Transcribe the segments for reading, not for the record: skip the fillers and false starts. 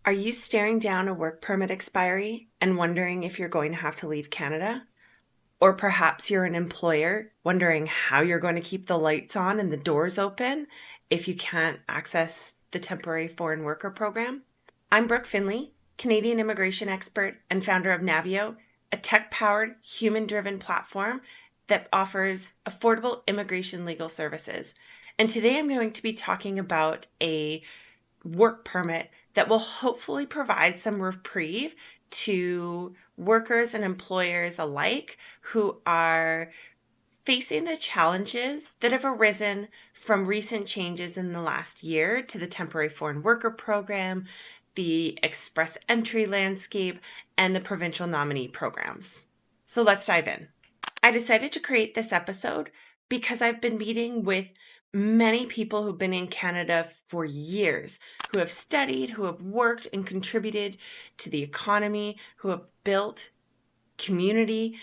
Are you staring down a work permit expiry and wondering if you're going to have to leave Canada? Or perhaps you're an employer wondering how you're going to keep the lights on and the doors open if you can't access the temporary foreign worker program? I'm Brooke Finley, Canadian immigration expert and founder of Navio, a tech-powered, human-driven platform that offers affordable immigration legal services. And today I'm going to be talking about a work permit that will hopefully provide some reprieve to workers and employers alike who are facing the challenges that have arisen from recent changes in the last year to the temporary foreign worker program, the express entry landscape, and the provincial nominee programs. So let's dive in. I decided to create this episode because I've been meeting with many people who've been in Canada for years, who have studied, who have worked and contributed to the economy, who have built community,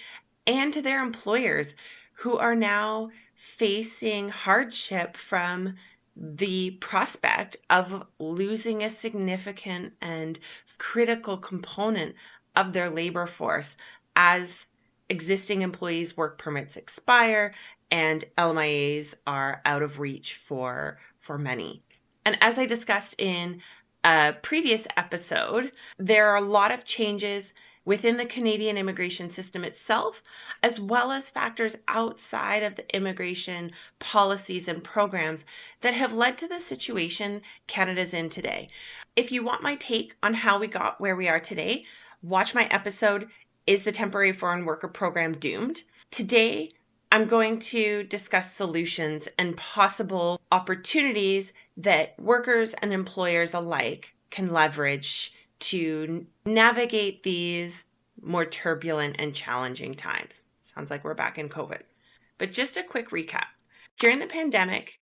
and to their employers who are now facing hardship from the prospect of losing a significant and critical component of their labor force as existing employees' work permits expire and 𝐈𝐦𝐬𝐧s are out of reach for many. And as I discussed in a previous episode, there are a lot of changes within the Canadian immigration system itself, as well as factors outside of the immigration policies and programs that have led to the situation Canada's in today. If you want my take on how we got where we are today, watch my episode, Is the Temporary Foreign Worker Program Doomed? Today, I'm going to discuss solutions and possible opportunities that workers and employers alike can leverage to navigate these more turbulent and challenging times. Sounds like we're back in COVID. But just a quick recap. During the pandemic,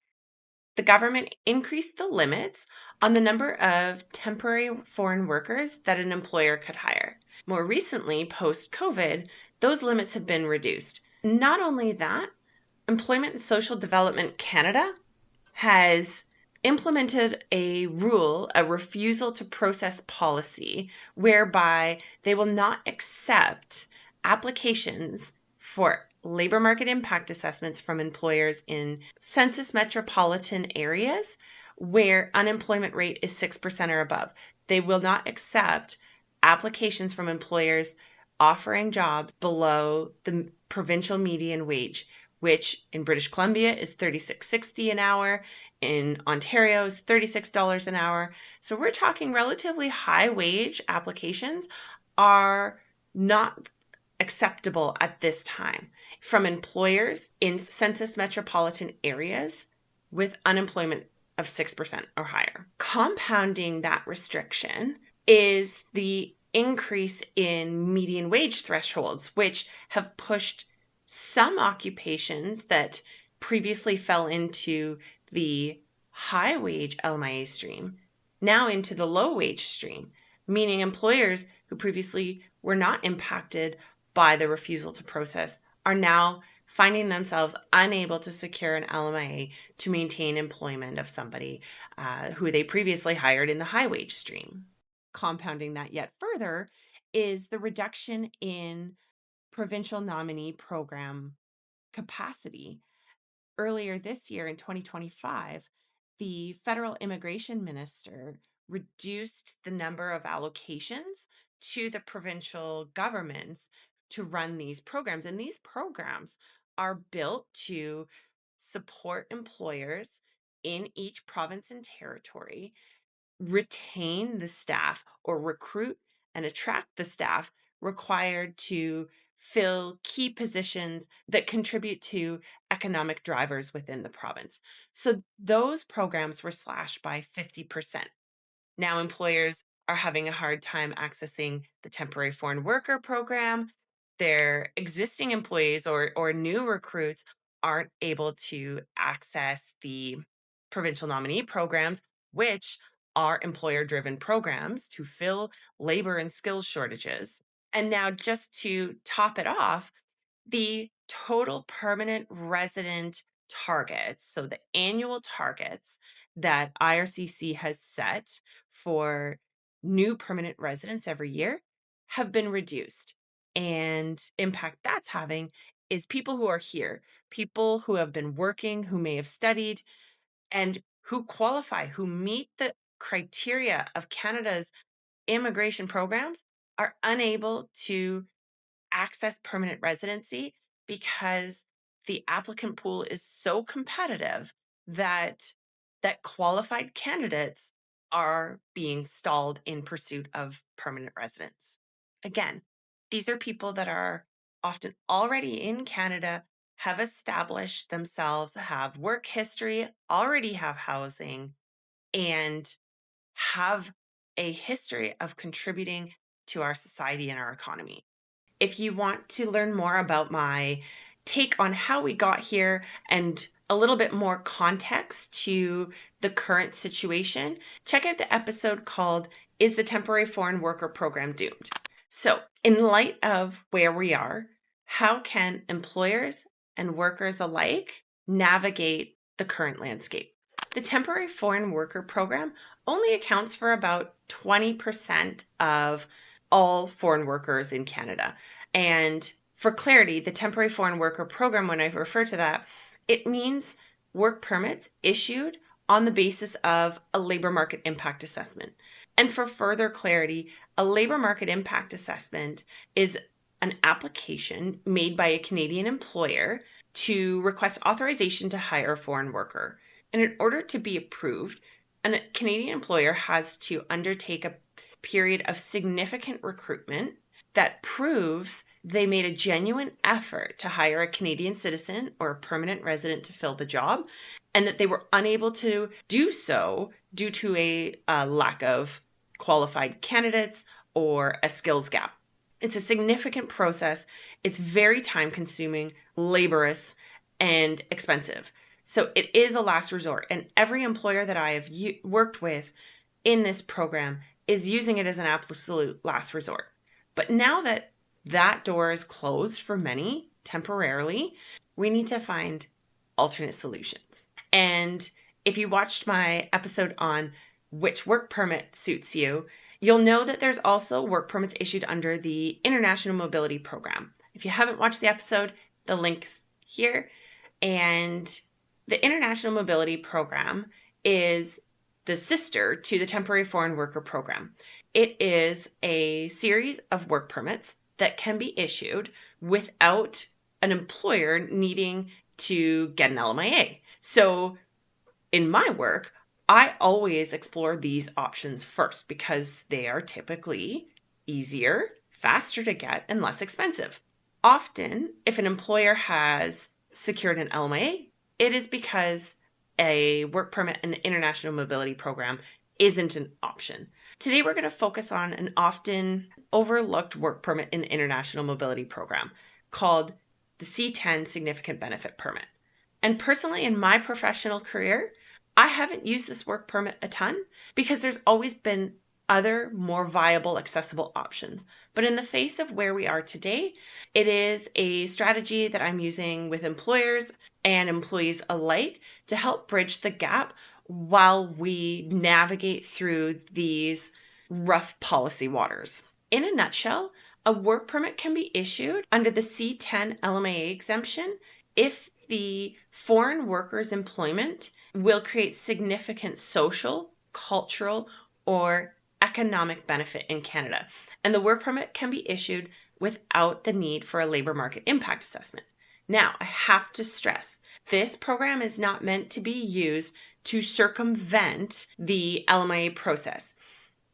the government increased the limits on the number of temporary foreign workers that an employer could hire. More recently, post-COVID, those limits have been reduced. Not only that, Employment and Social Development Canada has implemented a rule, a refusal to process policy, whereby they will not accept applications for labor market impact assessments from employers in census metropolitan areas where unemployment rate is 6% or above. They will not accept applications from employers offering jobs below the provincial median wage, which in British Columbia is $36.60 an hour. In Ontario is $36 an hour. So we're talking relatively high wage applications are not acceptable at this time from employers in census metropolitan areas with unemployment of 6% or higher. Compounding that restriction is the increase in median wage thresholds, which have pushed some occupations that previously fell into the high wage 𝐈𝐻 stream now into the low wage stream, meaning employers who previously were not impacted by the refusal to process are now finding themselves unable to secure an 𝐈𝐻 to maintain employment of somebody who they previously hired in the high wage stream. Compounding that yet further is the reduction in provincial nominee program capacity. Earlier this year in 2025, the federal immigration minister reduced the number of allocations to the provincial governments to run these programs. And these programs are built to support employers in each province and territory, retain the staff or recruit and attract the staff required to fill key positions that contribute to economic drivers within the province. So those programs were slashed by 50%. Now employers are having a hard time accessing the temporary foreign worker program. Their existing employees or new recruits aren't able to access the provincial nominee programs, which are employer-driven programs to fill labor and skills shortages. And now just to top it off, the total permanent resident targets, so the annual targets that IRCC has set for new permanent residents every year have been reduced. And impact that's having is people who are here, people who have been working, who may have studied, and who qualify, who meet the criteria of Canada's immigration programs, are unable to access permanent residency because the applicant pool is so competitive that qualified candidates are being stalled in pursuit of permanent residence. Again, these are people that are often already in Canada, have established themselves, have work history, already have housing, and have a history of contributing to our society and our economy. If you want to learn more about my take on how we got here and a little bit more context to the current situation, check out the episode called "Is the Temporary Foreign Worker Program Doomed?" So, in light of where we are, how can employers and workers alike navigate the current landscape? The Temporary Foreign Worker Program only accounts for about 20% of all foreign workers in Canada. And for clarity, the Temporary Foreign Worker Program, when I refer to that, it means work permits issued on the basis of a labor market impact assessment. And for further clarity, a labor market impact assessment is an application made by a Canadian employer to request authorization to hire a foreign worker. And in order to be approved, a Canadian employer has to undertake a period of significant recruitment that proves they made a genuine effort to hire a Canadian citizen or a permanent resident to fill the job, and that they were unable to do so due to a lack of qualified candidates or a skills gap. It's a significant process. It's very time consuming, laborious, and expensive. So it is a last resort. And every employer that I have worked with in this program is using it as an absolute last resort. But now that that door is closed for many temporarily, we need to find alternate solutions. And if you watched my episode on which work permit suits you, you'll know that there's also work permits issued under the International Mobility Program. If you haven't watched the episode, the link's here. And the International Mobility Program is the sister to the Temporary Foreign Worker Program. It is a series of work permits that can be issued without an employer needing to get an 𝐈𝐦𝐬𝐬. So in my work, I always explore these options first because they are typically easier, faster to get, and less expensive. Often, if an employer has secured an 𝐈𝐦𝐬𝐬, it is because a work permit in the International Mobility Program isn't an option. Today, we're going to focus on an often overlooked work permit in the International Mobility Program called the C10 Significant Benefit Permit. And personally, in my professional career, I haven't used this work permit a ton because there's always been other more viable, accessible options. But in the face of where we are today, it is a strategy that I'm using with employers and employees alike to help bridge the gap while we navigate through these rough policy waters. In a nutshell, a work permit can be issued under the C10 𝐈𝐦𝐬𝐬 exemption if the foreign worker's employment will create significant social, cultural, or economic benefit in Canada. And the work permit can be issued without the need for a labor market impact assessment. Now, I have to stress, this program is not meant to be used to circumvent the 𝐈𝐸 process.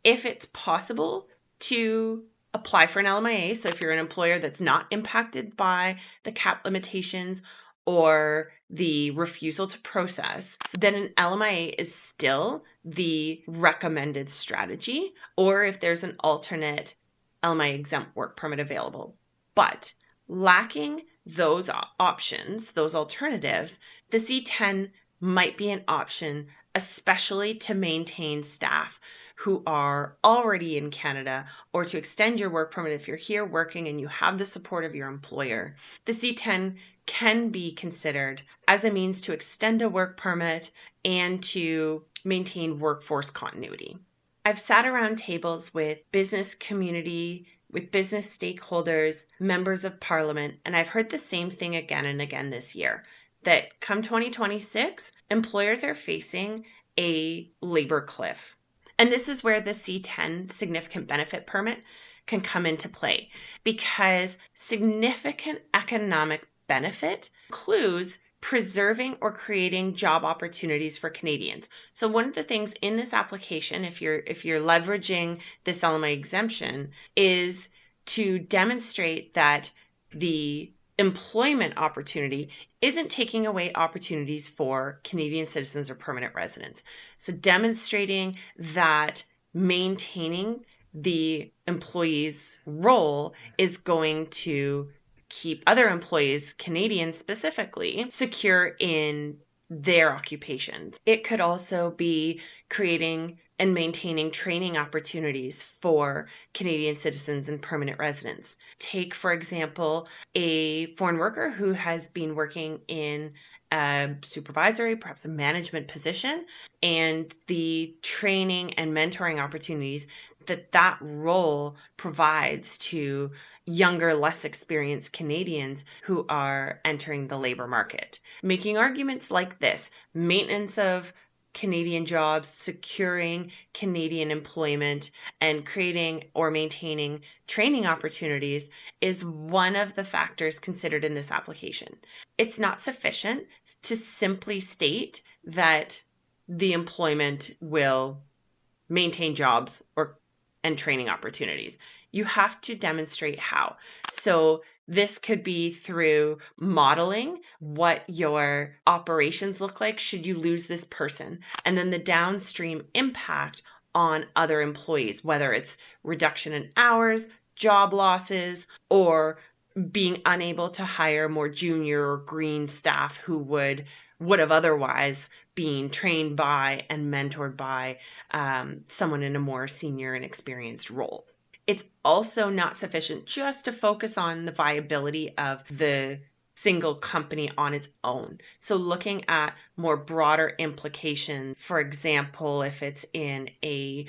If it's possible to apply for an 𝐈𝐸, so if you're an employer that's not impacted by the cap limitations or the refusal to process, then an 𝐈𝐸 is still the recommended strategy, or if there's an alternate 𝐈𝐸 exempt work permit available. But lacking those options, those alternatives, the C10 might be an option, especially to maintain staff who are already in Canada, or to extend your work permit if you're here working and you have the support of your employer. The C10 can be considered as a means to extend a work permit and to maintain workforce continuity. I've sat around tables with business community, with business stakeholders, members of parliament, and I've heard the same thing again and again this year, that come 2026, employers are facing a labor cliff. And this is where the C10 significant benefit permit can come into play, because significant economic benefit includes preserving or creating job opportunities for Canadians. So one of the things in this application, if you're leveraging this LMI exemption, is to demonstrate that the employment opportunity isn't taking away opportunities for Canadian citizens or permanent residents. So demonstrating that maintaining the employee's role is going to keep other employees, Canadians specifically, secure in their occupations. It could also be creating and maintaining training opportunities for Canadian citizens and permanent residents. Take, for example, a foreign worker who has been working in a supervisory, perhaps a management position, and the training and mentoring opportunities that role provides to younger, less experienced Canadians who are entering the labor market. Making arguments like this, maintenance of Canadian jobs, securing Canadian employment, and creating or maintaining training opportunities is one of the factors considered in this application. It's not sufficient to simply state that the employment will maintain jobs and training opportunities. You have to demonstrate how. So this could be through modeling what your operations look like should you lose this person, and then the downstream impact on other employees, whether it's reduction in hours, job losses, or being unable to hire more junior or green staff who would have otherwise been trained by and mentored by someone in a more senior and experienced role. It's also not sufficient just to focus on the viability of the single company on its own. So looking at more broader implications, for example, if it's in a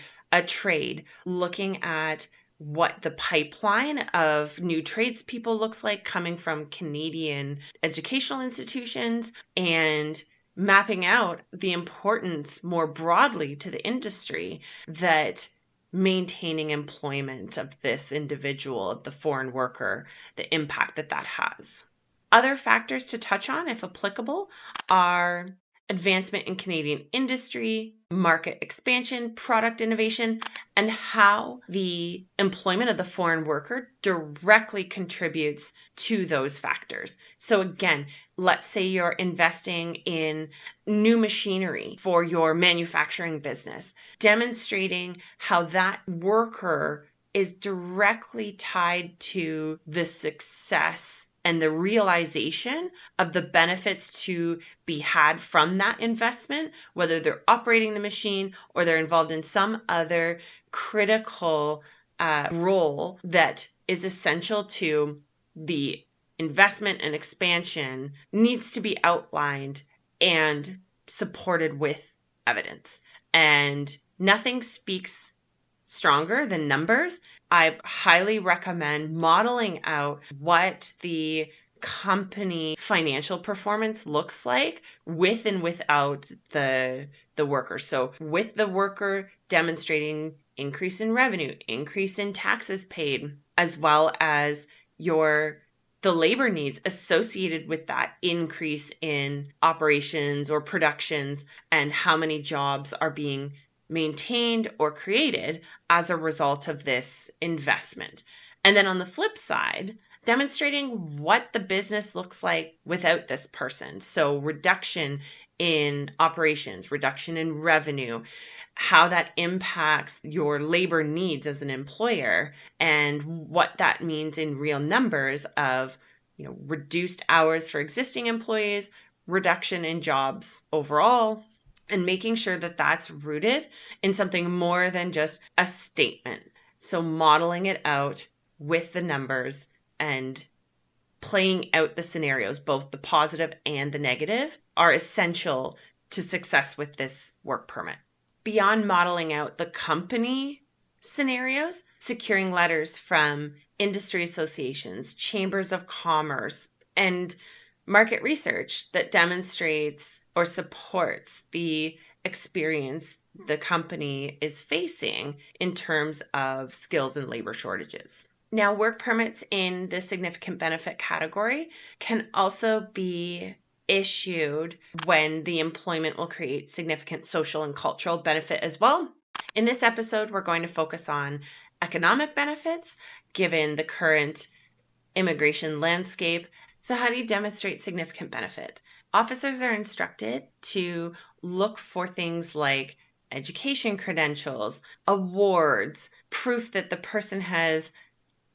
trade, looking at what the pipeline of new tradespeople looks like coming from Canadian educational institutions, and mapping out the importance more broadly to the industry that maintaining employment of this individual, of the foreign worker, the impact that has. Other factors to touch on, if applicable, are advancement in Canadian industry, market expansion, product innovation, and how the employment of the foreign worker directly contributes to those factors. So again, let's say you're investing in new machinery for your manufacturing business, demonstrating how that worker is directly tied to the success and the realization of the benefits to be had from that investment, whether they're operating the machine or they're involved in some other critical role that is essential to the investment and expansion, needs to be outlined and supported with evidence. And nothing speaks stronger than numbers. I highly recommend modeling out what the company financial performance looks like with and without the worker. So with the worker demonstrating increase in revenue, increase in taxes paid, as well as the labor needs associated with that increase in operations or productions, and how many jobs are being maintained or created as a result of this investment. And then on the flip side, demonstrating what the business looks like without this person. So reduction in operations, reduction in revenue, how that impacts your labor needs as an employer, and what that means in real numbers of, reduced hours for existing employees, reduction in jobs overall, and making sure that that's rooted in something more than just a statement. So modeling it out with the numbers and playing out the scenarios, both the positive and the negative, are essential to success with this work permit. Beyond modeling out the company scenarios, securing letters from industry associations, chambers of commerce, and market research that demonstrates or supports the experience the company is facing in terms of skills and labor shortages. Now, work permits in the significant benefit category can also be issued when the employment will create significant social and cultural benefit as well. In this episode, we're going to focus on economic benefits given the current immigration landscape. So how do you demonstrate significant benefit? Officers are instructed to look for things like education credentials, awards, proof that the person has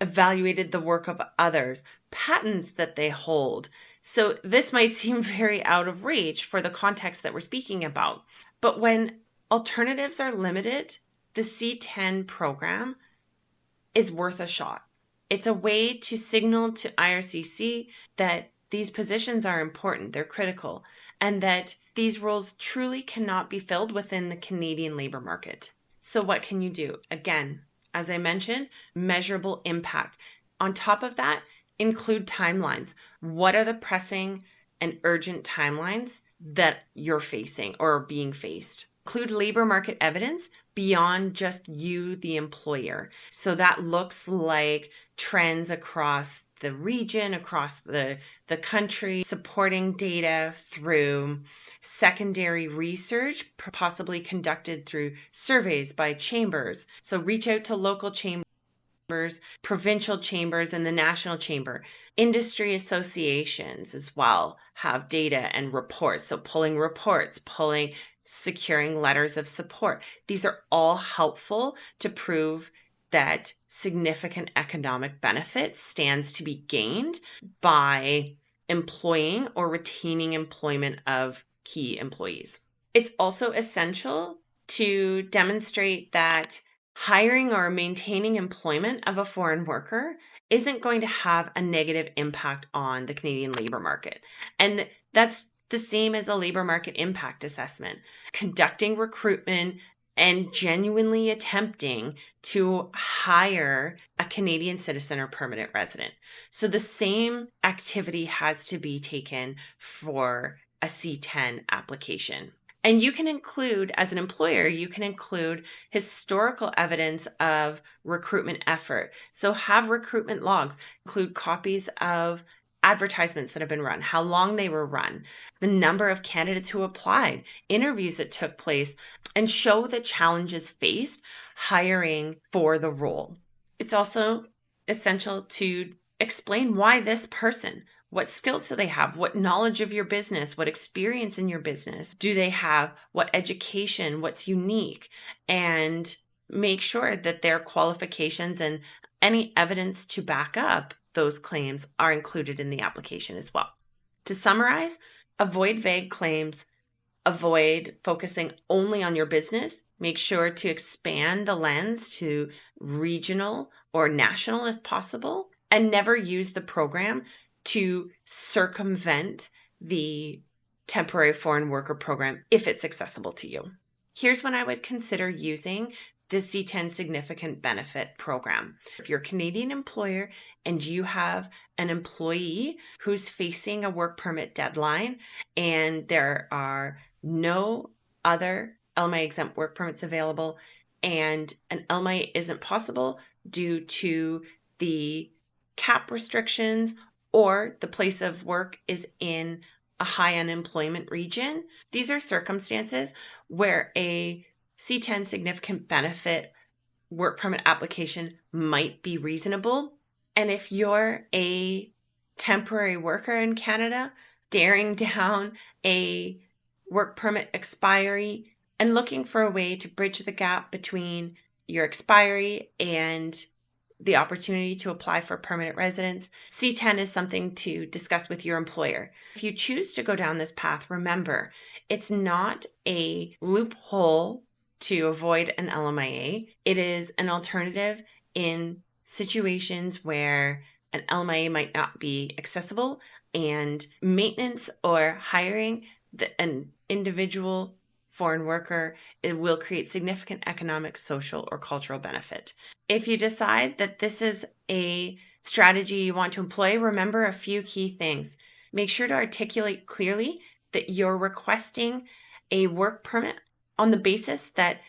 evaluated the work of others, patents that they hold. So this might seem very out of reach for the context that we're speaking about. But when alternatives are limited, the 𝐶10 program is worth a shot. It's a way to signal to IRCC that these positions are important, they're critical, and that these roles truly cannot be filled within the Canadian labor market. So what can you do? Again, as I mentioned, measurable impact. On top of that, include timelines. What are the pressing and urgent timelines that you're facing or are being faced? Include labor market evidence beyond just you, the employer. So that looks like trends across the region, across the country, supporting data through secondary research, possibly conducted through surveys by chambers. So reach out to local chambers, provincial chambers, and the national chamber. Industry associations as well have data and reports. So pulling reports, securing letters of support. These are all helpful to prove that significant economic benefit stands to be gained by employing or retaining employment of key employees. It's also essential to demonstrate that hiring or maintaining employment of a foreign worker isn't going to have a negative impact on the Canadian labor market. And that's the same as a labor market impact assessment. Conducting recruitment and genuinely attempting to hire a Canadian citizen or permanent resident. So the same activity has to be taken for a 𝐶10 application. And you can include, as an employer, you can include historical evidence of recruitment effort. So have recruitment logs, include copies of advertisements that have been run, how long they were run, the number of candidates who applied, interviews that took place, and show the challenges faced hiring for the role. It's also essential to explain why this person. What skills do they have? What knowledge of your business? What experience in your business do they have? What education? What's unique? And make sure that their qualifications and any evidence to back up those claims are included in the application as well. To summarize, avoid vague claims, avoid focusing only on your business. Make sure to expand the lens to regional or national if possible, and never use the program to circumvent the temporary foreign worker program if it's accessible to you. Here's when I would consider using the 𝐶10 significant benefit program. If you're a Canadian employer and you have an employee who's facing a work permit deadline and there are no other 𝐈𝐦𝐬𝐬 exempt work permits available and an 𝐈𝐦𝐬𝐬 isn't possible due to the cap restrictions or the place of work is in a high unemployment region, these are circumstances where a 𝐶10 significant benefit work permit application might be reasonable. And if you're a temporary worker in Canada, staring down a work permit expiry and looking for a way to bridge the gap between your expiry and the opportunity to apply for permanent residence, 𝐶10 is something to discuss with your employer. If you choose to go down this path, remember, it's not a loophole to avoid an 𝐈𝐦𝐬𝐬. It is an alternative in situations where an 𝐈𝐦𝐬𝐬 might not be accessible, and maintenance or hiring an individual foreign worker, it will create significant economic, social, or cultural benefit. If you decide that this is a strategy you want to employ, remember a few key things. Make sure to articulate clearly that you're requesting a work permit on the basis that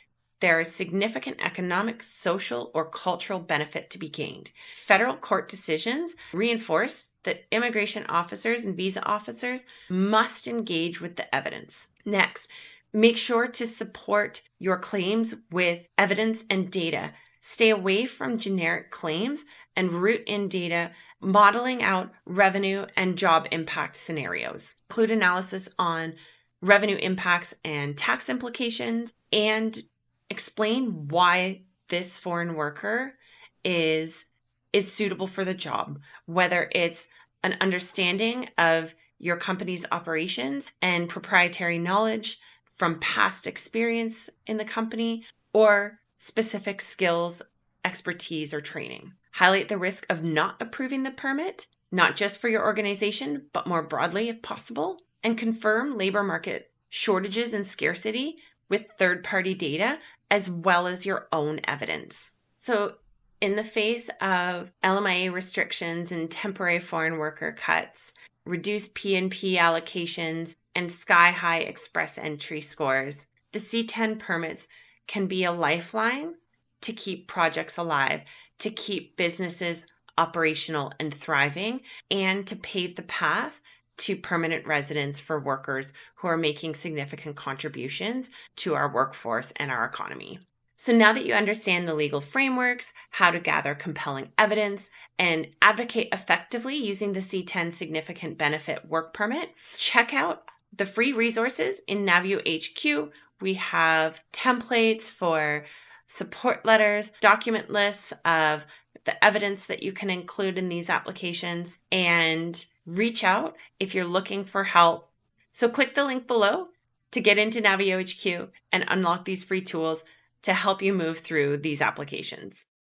there is significant economic, social, or cultural benefit to be gained. Federal court decisions reinforce that immigration officers and visa officers must engage with the evidence. Next, make sure to support your claims with evidence and data. Stay away from generic claims and root in data, modeling out revenue and job impact scenarios. Include analysis on revenue impacts and tax implications, and explain why this foreign worker is suitable for the job, whether it's an understanding of your company's operations and proprietary knowledge from past experience in the company, or specific skills, expertise, or training. Highlight the risk of not approving the permit, not just for your organization, but more broadly if possible, and confirm labor market shortages and scarcity with third-party data as well as your own evidence. So in the face of LMIA restrictions and temporary foreign worker cuts, reduced P&P allocations, and sky-high express entry scores, the C-10 permits can be a lifeline to keep projects alive, to keep businesses operational and thriving, and to pave the path to permanent residence for workers who are making significant contributions to our workforce and our economy. So now that you understand the legal frameworks, how to gather compelling evidence, and advocate effectively using the C-10 Significant Benefit Work Permit, check out the free resources in Navio HQ. We have templates for support letters, document lists of the evidence that you can include in these applications, and reach out if you're looking for help. So click the link below to get into Navio HQ and unlock these free tools to help you move through these applications.